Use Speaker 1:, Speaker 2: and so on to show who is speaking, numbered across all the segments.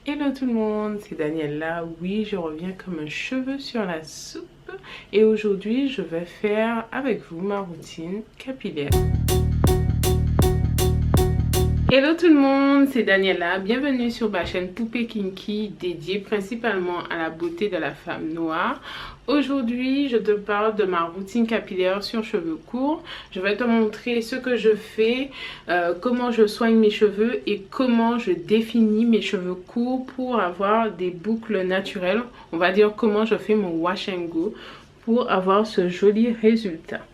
Speaker 1: Hello tout le monde, c'est Daniela. Oui, je reviens comme un cheveu sur la soupe et aujourd'hui je vais faire avec vous ma routine capillaire. Hello tout le monde, c'est Daniela. Bienvenue sur ma chaîne Poupée Kinky dédiée principalement à la beauté de la femme noire. Aujourd'hui, je te parle de ma routine capillaire sur cheveux courts. Je vais te montrer ce que je fais, comment je soigne mes cheveux et comment je définis mes cheveux courts pour avoir des boucles naturelles. On va dire comment je fais mon wash and go pour avoir ce joli résultat.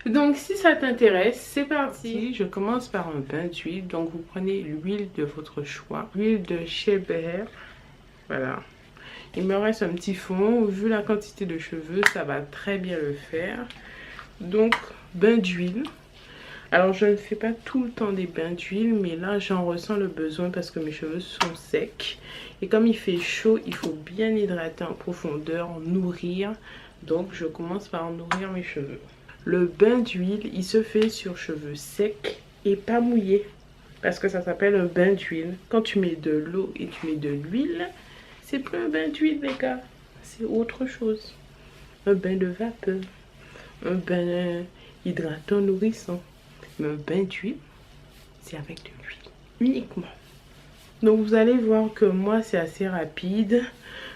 Speaker 1: Donc si ça t'intéresse, c'est parti. Je commence par un bain d'huile. Donc vous prenez l'huile de votre choix. L'huile de chez Behr. Voilà. Il me reste un petit fond. Vu la quantité de cheveux, ça va très bien le faire. Donc bain d'huile. Alors je ne fais pas tout le temps des bains d'huile, mais là j'en ressens le besoin parce que mes cheveux sont secs. Et comme il fait chaud, il faut bien hydrater en profondeur, nourrir. Donc je commence par nourrir mes cheveux. Le bain d'huile, il se fait sur cheveux secs et pas mouillés. Parce que ça s'appelle un bain d'huile. Quand tu mets de l'eau et tu mets de l'huile, c'est plus un bain d'huile les gars. C'est autre chose. Un bain de vapeur. Un bain hydratant, nourrissant. Mais un bain d'huile, c'est avec de l'huile uniquement. Donc vous allez voir que moi c'est assez rapide.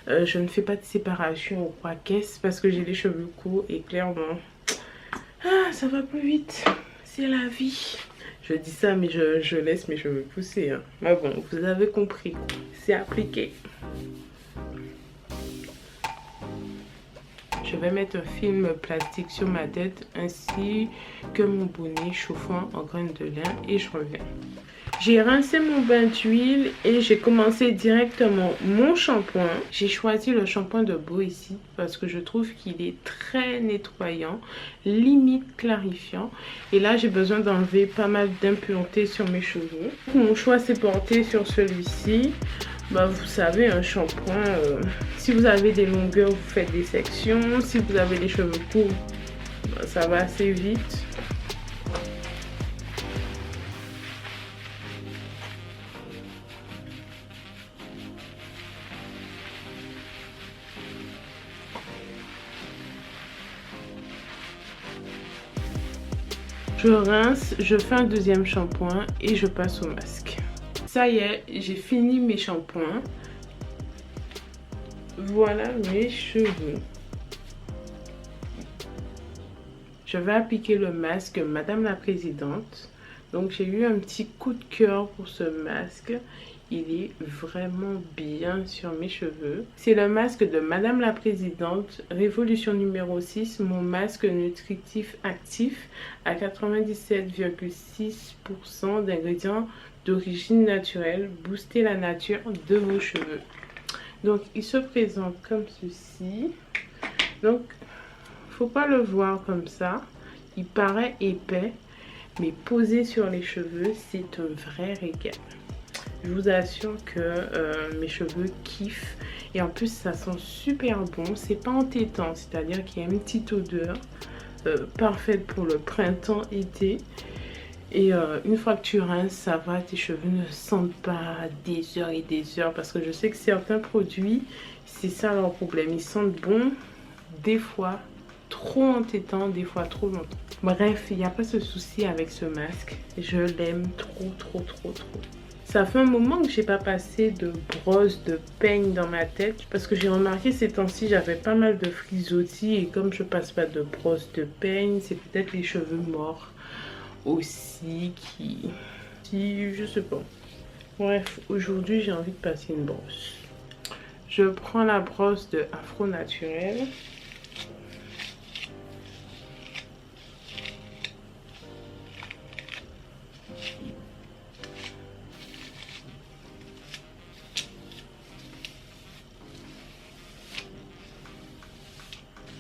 Speaker 1: Je ne fais pas de séparation au 3 caisses parce que j'ai les cheveux courts et clairement... ça va plus vite, c'est la vie. Je dis ça mais je laisse mes cheveux pousser hein. Mais bon, vous avez compris, c'est appliqué. Je vais mettre un film plastique sur ma tête ainsi que mon bonnet chauffant en graines de lin et je reviens. J'ai rincé mon bain d'huile et j'ai commencé directement mon shampoing. J'ai choisi le shampoing de Beau ici parce que je trouve qu'il est très nettoyant, limite clarifiant. Et là, j'ai besoin d'enlever pas mal d'impuretés sur mes cheveux. Mon choix s'est porté sur celui-ci. Bah, vous savez, un shampoing, si vous avez des longueurs, vous faites des sections. Si vous avez les cheveux courts, bah, ça va assez vite. Je rince, je fais un deuxième shampoing et je passe au masque. Ça y est, j'ai fini mes shampoings. Voilà mes cheveux. Je vais appliquer le masque Madame la Présidente. Donc j'ai eu un petit coup de cœur pour ce masque. Il est vraiment bien sur mes cheveux. C'est le masque de Madame la Présidente, Révolution numéro 6, mon masque nutritif actif à 97,6% d'ingrédients d'origine naturelle. Booster la nature de vos cheveux. Donc il se présente comme ceci. Donc faut pas le voir comme ça. Il paraît épais, mais posé sur les cheveux, c'est un vrai régal. Je vous assure que mes cheveux kiffent. Et en plus, ça sent super bon. C'est pas entêtant, c'est-à-dire qu'il y a une petite odeur parfaite pour le printemps-été. Et une fois que tu rinces, ça va, tes cheveux ne sentent pas des heures et des heures. Parce que je sais que certains produits, c'est ça leur problème. Ils sentent bon, des fois trop entêtant, des fois trop longtemps. Bref, il n'y a pas ce souci avec ce masque. Je l'aime trop. Ça fait un moment que j'ai pas passé de brosse de peigne dans ma tête parce que j'ai remarqué ces temps-ci j'avais pas mal de frisottis et comme je passe pas de brosse de peigne, c'est peut-être les cheveux morts aussi qui je sais pas. Bref, aujourd'hui j'ai envie de passer une brosse. Je prends la brosse de Afro Naturel.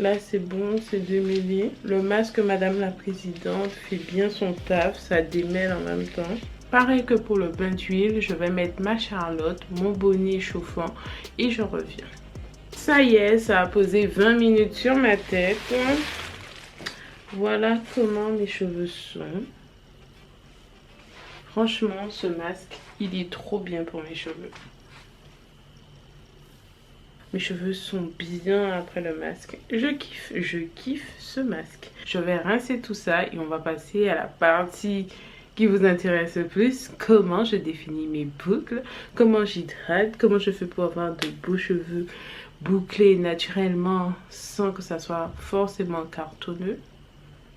Speaker 1: Là c'est bon, c'est démêlé. Le masque Madame la Présidente fait bien son taf, ça démêle en même temps. Pareil que pour le bain d'huile, je vais mettre ma Charlotte, mon bonnet chauffant et je reviens. Ça y est, ça a posé 20 minutes sur ma tête. Voilà comment mes cheveux sont. Franchement, ce masque, il est trop bien pour mes cheveux. Mes cheveux sont bien après le masque. Je kiffe ce masque. Je vais rincer tout ça et on va passer à la partie qui vous intéresse le plus. Comment je définis mes boucles, comment j'hydrate, comment je fais pour avoir de beaux cheveux bouclés naturellement sans que ça soit forcément cartonneux.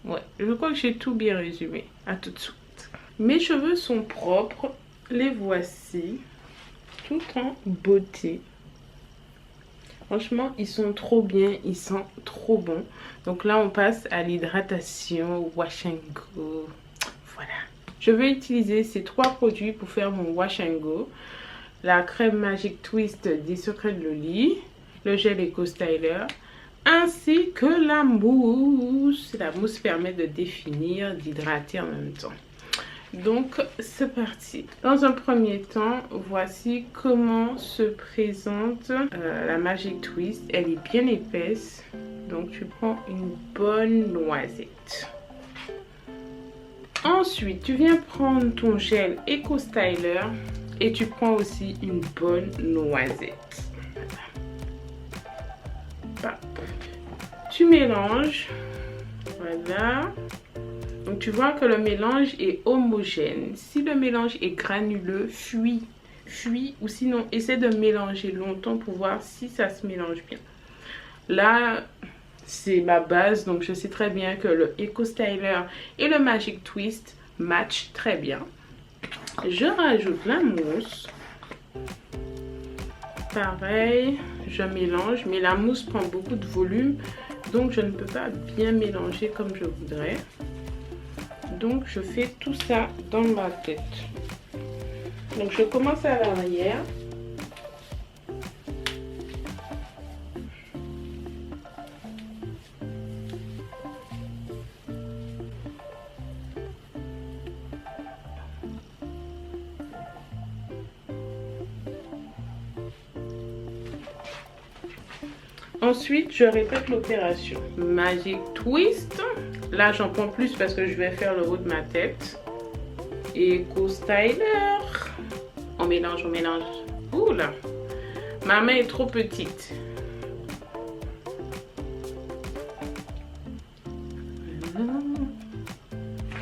Speaker 1: Ouais, je crois que j'ai tout bien résumé. À tout de suite. Mes cheveux sont propres. Les voici. Tout en beauté. Franchement, ils sont trop bien. Ils sont trop bons. Donc là, on passe à l'hydratation. Wash and go. Voilà. Je vais utiliser ces 3 produits pour faire mon wash and go. La crème Magic Twist des Secrets de Loli. Le gel Eco Styler. Ainsi que la mousse. La mousse permet de définir, d'hydrater en même temps. Donc, c'est parti. Dans un premier temps, voici comment se présente la Magic Twist. Elle est bien épaisse. Donc, tu prends une bonne noisette. Ensuite, tu viens prendre ton gel Eco Styler et tu prends aussi une bonne noisette. Voilà. Tu mélanges. Voilà. Donc tu vois que le mélange est homogène. Si le mélange est granuleux, fuis ou sinon essaie de mélanger longtemps pour voir si ça se mélange bien. Là, c'est ma base, donc je sais très bien que le Eco Styler et le Magic Twist matchent très bien. Je rajoute la mousse. Pareil, je mélange, mais la mousse prend beaucoup de volume, donc je ne peux pas bien mélanger comme je voudrais. Donc je fais tout ça dans ma tête. Donc je commence à l'arrière. Ensuite, je répète l'opération. Magic Twist. Là, j'en prends plus parce que je vais faire le haut de ma tête. Eco Styler. On mélange, on mélange. Ouh là. Ma main est trop petite.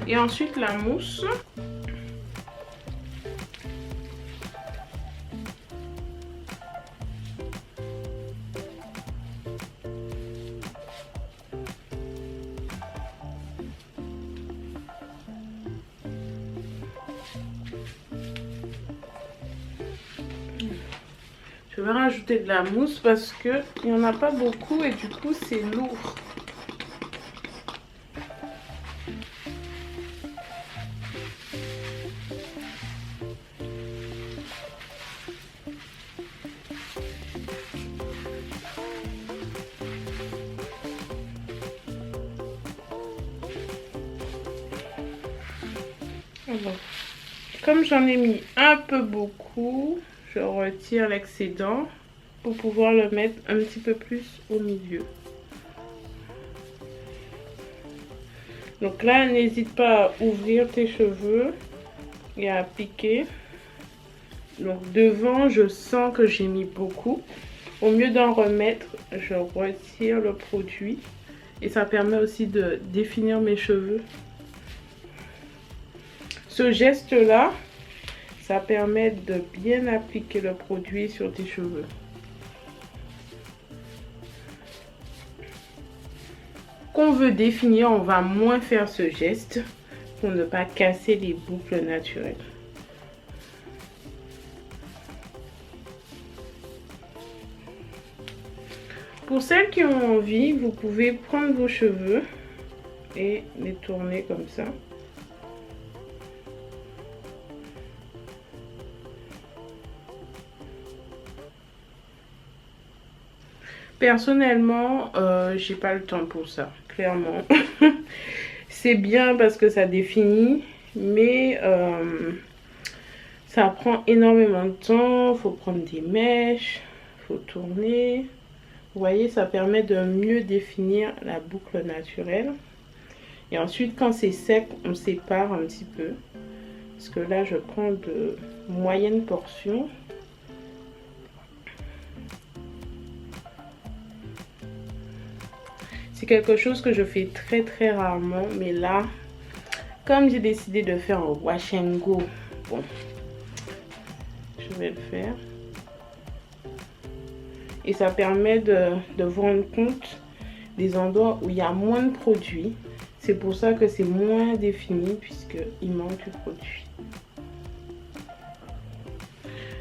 Speaker 1: Et ensuite, la mousse. Je vais rajouter de la mousse parce qu'il n'y en a pas beaucoup et du coup c'est lourd. Bon. Comme j'en ai mis un peu beaucoup, je retire l'excédent pour pouvoir le mettre un petit peu plus au milieu. Donc là, n'hésite pas à ouvrir tes cheveux et à appliquer. Donc devant, je sens que j'ai mis beaucoup. Au mieux d'en remettre, je retire le produit. Et ça permet aussi de définir mes cheveux. Ce geste-là, ça permet de bien appliquer le produit sur tes cheveux. Qu'on veut définir, on va moins faire ce geste pour ne pas casser les boucles naturelles. Pour celles qui ont envie, vous pouvez prendre vos cheveux et les tourner comme ça. Personnellement, j'ai pas le temps pour ça, clairement. C'est bien parce que ça définit, mais ça prend énormément de temps. Il faut prendre des mèches, il faut tourner. Vous voyez, ça permet de mieux définir la boucle naturelle. Et ensuite, quand c'est sec, on sépare un petit peu. Parce que là, je prends de moyennes portions. C'est quelque chose que je fais très rarement, mais là, comme j'ai décidé de faire un wash and go, bon, je vais le faire. Et ça permet de vous rendre compte des endroits où il y a moins de produits. C'est pour ça que c'est moins défini puisqu'il manque du produit.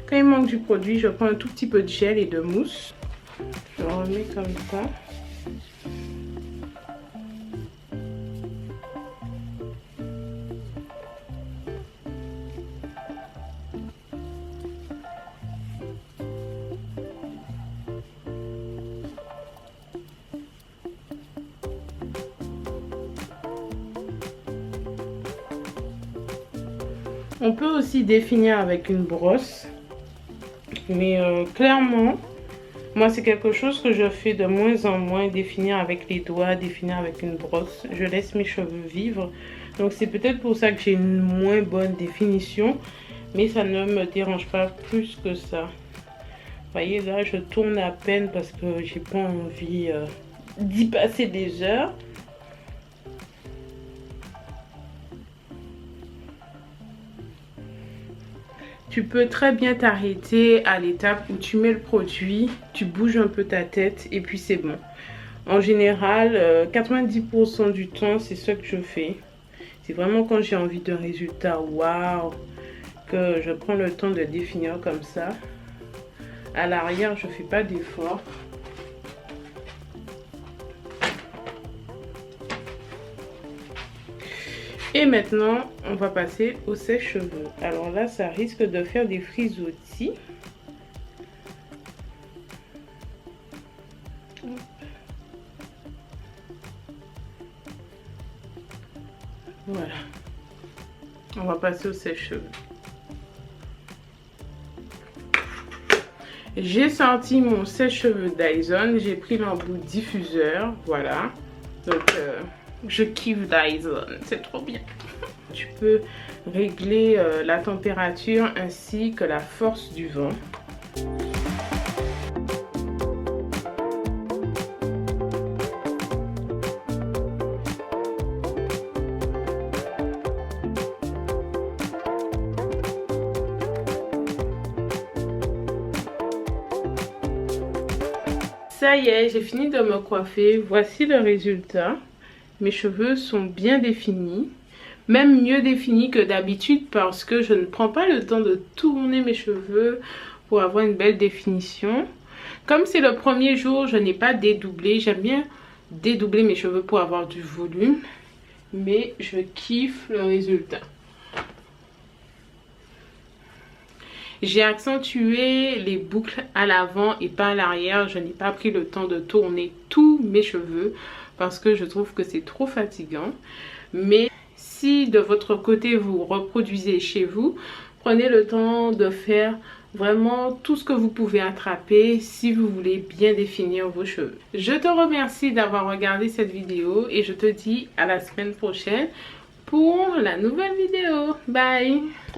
Speaker 1: Quand il manque du produit, je prends un tout petit peu de gel et de mousse. Je remets comme ça. On peut aussi définir avec une brosse, mais clairement, moi c'est quelque chose que je fais de moins en moins, définir avec les doigts, définir avec une brosse. Je laisse mes cheveux vivre, donc c'est peut-être pour ça que j'ai une moins bonne définition, mais ça ne me dérange pas plus que ça. Vous voyez là, je tourne à peine parce que j'ai pas envie d'y passer des heures. Tu peux très bien t'arrêter à l'étape où tu mets le produit, tu bouges un peu ta tête et puis c'est bon. En général, 90% du temps, c'est ce que je fais. C'est vraiment quand j'ai envie d'un résultat waouh que je prends le temps de définir comme ça. À l'arrière, je fais pas d'effort. Et maintenant, on va passer au sèche-cheveux. Alors là, ça risque de faire des frisottis. Voilà. On va passer au sèche-cheveux. J'ai sorti mon sèche-cheveux Dyson. J'ai pris l'embout diffuseur. Voilà. Donc, je kiffe Dyson. C'est trop bien. Tu peux régler la température ainsi que la force du vent. Ça y est, j'ai fini de me coiffer. Voici le résultat. Mes cheveux sont bien définis. Même mieux définis que d'habitude parce que je ne prends pas le temps de tourner mes cheveux pour avoir une belle définition. Comme c'est le premier jour, je n'ai pas dédoublé. J'aime bien dédoubler mes cheveux pour avoir du volume. Mais je kiffe le résultat. J'ai accentué les boucles à l'avant et pas à l'arrière. Je n'ai pas pris le temps de tourner tous mes cheveux parce que je trouve que c'est trop fatigant. Mais si de votre côté vous reproduisez chez vous, prenez le temps de faire vraiment tout ce que vous pouvez attraper si vous voulez bien définir vos cheveux. Je te remercie d'avoir regardé cette vidéo et je te dis à la semaine prochaine pour la nouvelle vidéo. Bye!